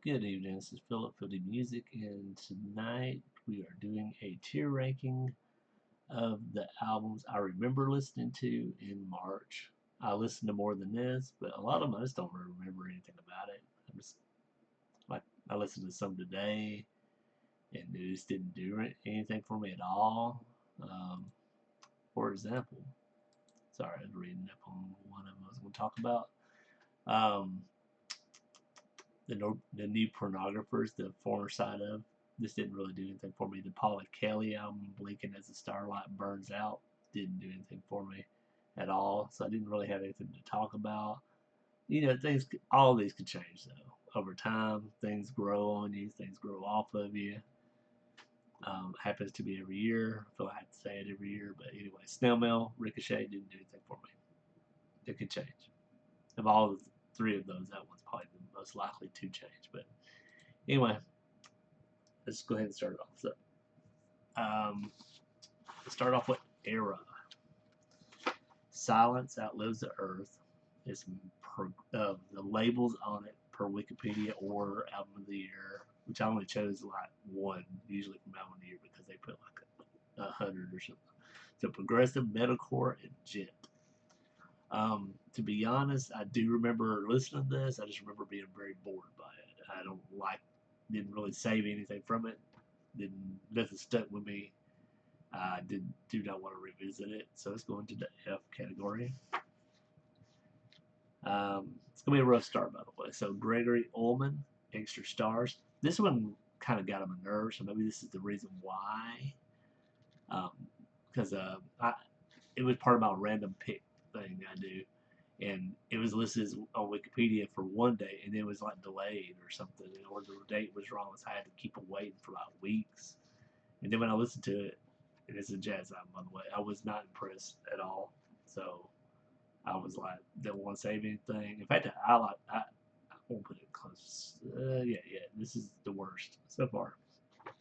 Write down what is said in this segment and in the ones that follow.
Good evening, this is Philip Footy Music, and tonight we are doing a tier ranking of the albums I remember listening to in March. I listened to more than this, but a lot of them I just don't really remember anything about it. I'm just like I listened to some today, and it just didn't do anything for me at all. Um, for example, sorry, I was reading up on one of them I was going to talk about. Um, the new pornographers, the former side of. This didn't really do anything for me. The Polly Kelly album, Blinking as the Starlight Burns Out, didn't do anything for me at all. So I didn't really have anything to talk about. Things, all of these could change though. Over time, things grow on you, things grow off of you. Happens to me every year. I feel like I have to say it every year, but anyway, Snail Mail, Ricochet didn't do anything for me. It could change. Of all the three of those, that one's probably the most likely to change. But anyway, let's go ahead and start it off. So, let's start off with Era. Silence Outlives the Earth is the labels on it per Wikipedia or album of the year, which I only chose like one, usually from album of the year because they put like 100 or something. So progressive, metalcore, and gent. To be honest, I do remember listening to this. I just remember being very bored by it. Didn't really save anything from it. Nothing stuck with me. I do not want to revisit it, so let's go into the F category. It's gonna be a rough start, by the way. So Gregory Ullman, Extra Stars. This one kind of got on my nerves, so maybe this is the reason why. Because it was part of my random pick thing I do, and it was listed on Wikipedia for one day, and it was like delayed or something, or the date was wrong, so I had to keep waiting for like weeks. And then when I listened to it, and it's a jazz album, by the way, I was not impressed at all. So I was like, don't want to save anything. In fact, I won't put it close. Yeah, this is the worst so far. All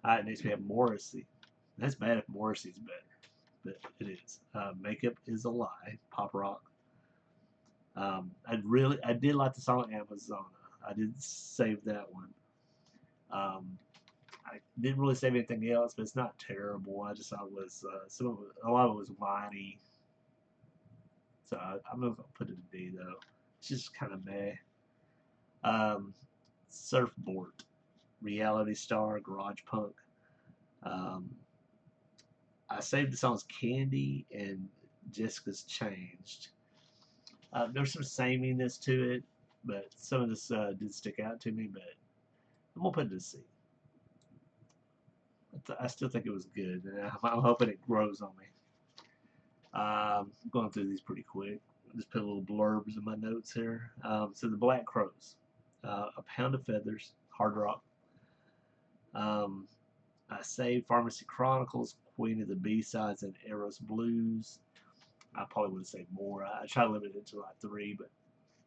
right, next we have Morrissey. That's bad if Morrissey's better, but it is. Makeup is a lie. Pop rock. I did like the song Amazona. I did save that one. Um, I didn't really save anything else, but it's not terrible. I just thought it was a lot of it was whiny. So I'm not gonna put it in D though. It's just kind of meh. Um, Surfboard, Reality Star, Garage Punk. Um, I saved the songs Candy and Jessica's Changed. There's some sameness to it, but some of this did stick out to me. But I'm gonna put it in C. I still think it was good, and I'm hoping it grows on me. Going through these pretty quick. Just put little blurbs in my notes here. So the Black Crows, A Pound of Feathers, Hard Rock. Um, I saved Pharmacy Chronicles, Queen of the B-Sides, and Eros Blues. I probably would have saved more. I try to limit it to like three, but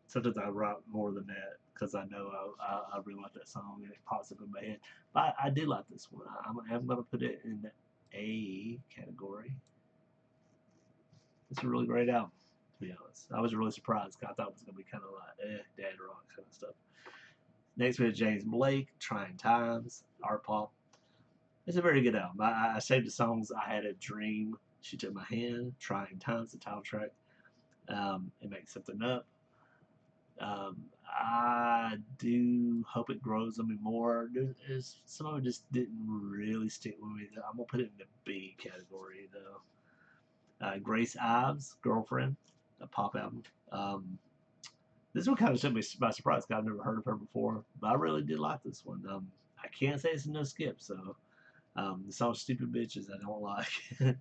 sometimes I write more than that because I know I really like that song and it pops up in my head. But I did like this one. I'm going to put it in the A category. It's a really great album, to be honest. I was really surprised because I thought it was going to be kind of like, dad rock kind of stuff. Next we have James Blake, Trying Times, Art Pop. It's a very good album. I saved the songs I Had a Dream, She Took My Hand, Trying Times, the title track. It makes something up. I do hope it grows on me more. Some of it just didn't really stick with me. I'm gonna put it in the B category though. Grace Ives, Girlfriend, a pop album. This one kind of took me by surprise because I've never heard of her before, but I really did like this one. I can't say it's a no skip, so the song "Stupid Bitches" I don't like.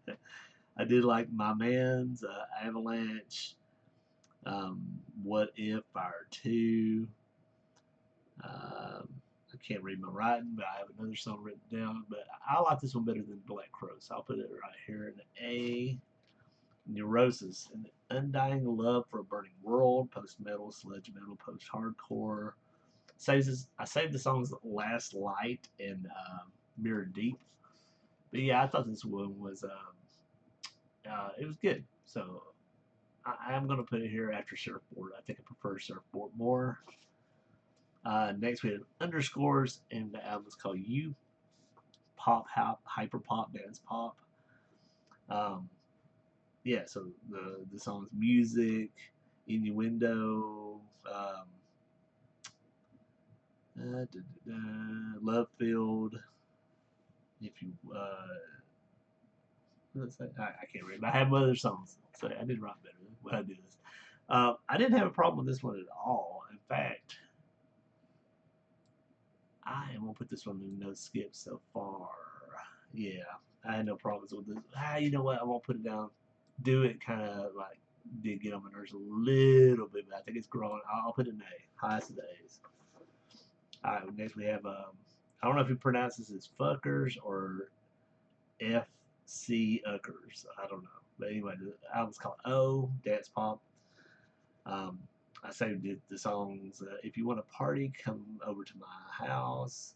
I did like My Man's, Avalanche, um, What If, Fire 2. I can't read my writing, but I have another song written down. But I like this one better than Black Crow, so I'll put it right here in the A. Neurosis, an undying love for a burning world, post metal, sludge metal, post hardcore. I saved the songs Last Light and Mirror Deep. But yeah, I thought this one was it was good. So I am gonna put it here after Surfboard. I think I prefer Surfboard more. Next we have Underscores, and the album is called You. Pop, hyper pop, dance pop. Um, yeah, so the song's music, innuendo, love filled. If you let's say, I can't remember. I have other songs, so I did write better when I do this. I didn't have a problem with this one at all. In fact, I am gonna put this one in no skip so far. Yeah, I had no problems with this. You know what? I won't put it down. Do it kind of like did get on my nerves a little bit, but I think it's growing. I'll put it in A, highest of the A's. All right, next we have I don't know if you pronounce this as fuckers or FC Uckers. I don't know, but anyway, the album's called O Dance Pop. Um, I saved the songs. If you want to party, come over to my house.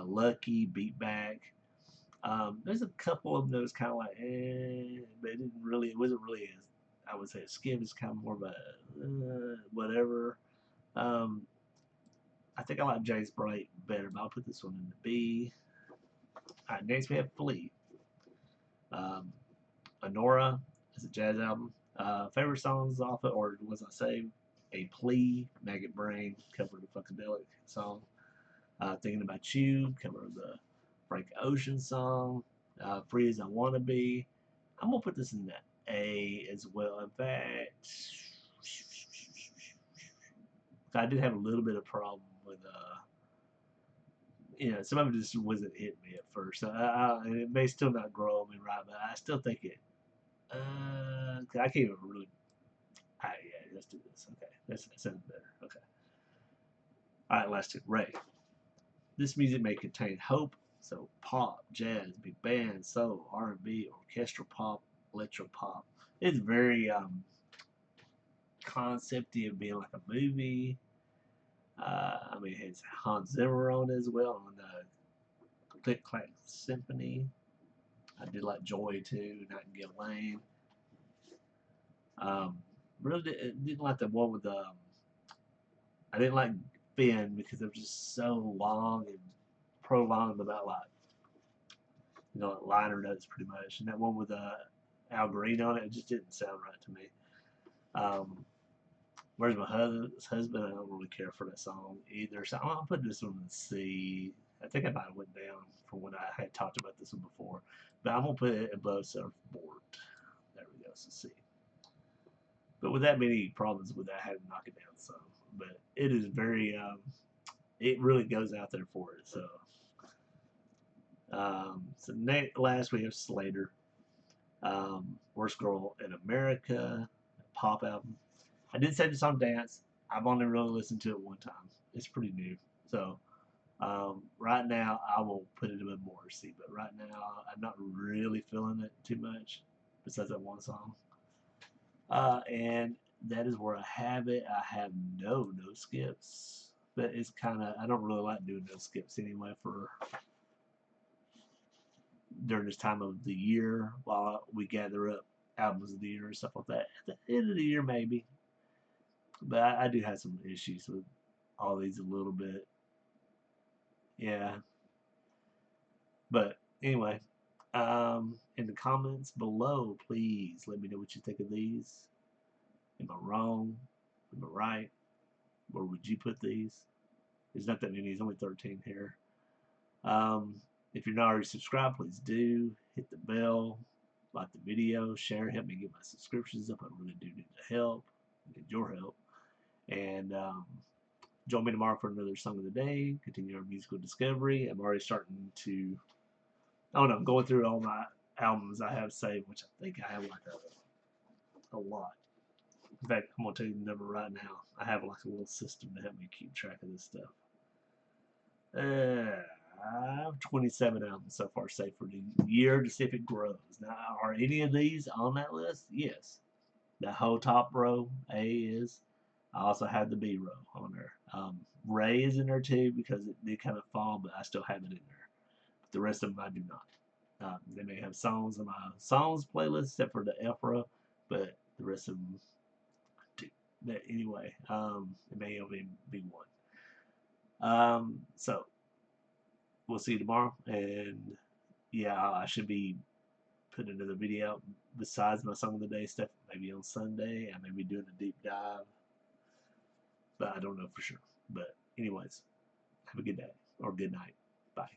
Lucky, Beat Back. There's a couple of those kind of like, but it didn't really. It wasn't really as I would say a skip. It's kind of more of a whatever. Um, I think I like James Bright better, but I'll put this one in the B. All right, next we have Flea. Um, Honora is a jazz album. Favorite songs off it, or was I say a plea? Maggot Brain covered the Funkadelic song. Thinking About You covered the Frank Ocean song. Free as I Wanna Be. I'm gonna put this in the A as well. In fact, I did have a little bit of problem with some of it just wasn't hitting me at first. It may still not grow on me right, but I still think it. I can't even really. Yeah, let's do this. Okay, that sounds better. Okay. All right, last two. Ray. This music may contain hope, so pop, jazz, big band, soul, R&B, orchestral pop, electro pop. It's very concepty of being like a movie. I mean, it has Hans Zimmer on it as well on the Click Clack Symphony. I did like Joy too, Nightingale Lane. Um, really didn't like the one with I didn't like Finn because it was just so long and prolonged about like like liner notes pretty much. And that one with Al Green on it, it just didn't sound right to me. Um, Where's My Husband? I don't really care for that song either. So I'll put this one in C. I think I might have went down from when I had talked about this one before. But I'm going to put it above Surfboard. There we go, so C. But with that many problems with that, I had to knock it down some. But it is very, it really goes out there for it. So last we have Slater. Worst Girl in America, pop album. I did say the song Dance. I've only really listened to it one time. It's pretty new. So right now I will put it a bit more C, but right now I'm not really feeling it too much besides that one song. And that is where I have it. I have no skips. But it's kind of, I don't really like doing no skips anyway for during this time of the year while we gather up albums of the year and stuff like that. At the end of the year, maybe. But I do have some issues with all these a little bit. Yeah. But anyway, in the comments below, please let me know what you think of these. Am I wrong? Am I right? Where would you put these? There's not that many. There's only 13 here. If you're not already subscribed, please do. Hit the bell. Like the video. Share. Help me get my subscriptions up. I really do need the help. I need your help. And join me tomorrow for another Song of the Day. Continue our musical discovery. I'm already starting to... I don't know. I'm going through all my albums I have saved, which I think I have like a lot. In fact, I'm going to tell you the number right now. I have like a little system to help me keep track of this stuff. I have 27 albums so far saved for the year to see if it grows. Now, are any of these on that list? Yes. The whole top row, A is. I also have the B row on there. Ray is in there too because it did kind of fall, but I still have it in there. But the rest of them I do not. They may have songs in my songs playlist except for the F row, but the rest of them do. But anyway, it may only be one. So we'll see you tomorrow, and yeah, I should be putting another video out besides my song of the day stuff. Maybe on Sunday, I may be doing a deep dive, but I don't know for sure. But anyways, have a good day or good night. Bye.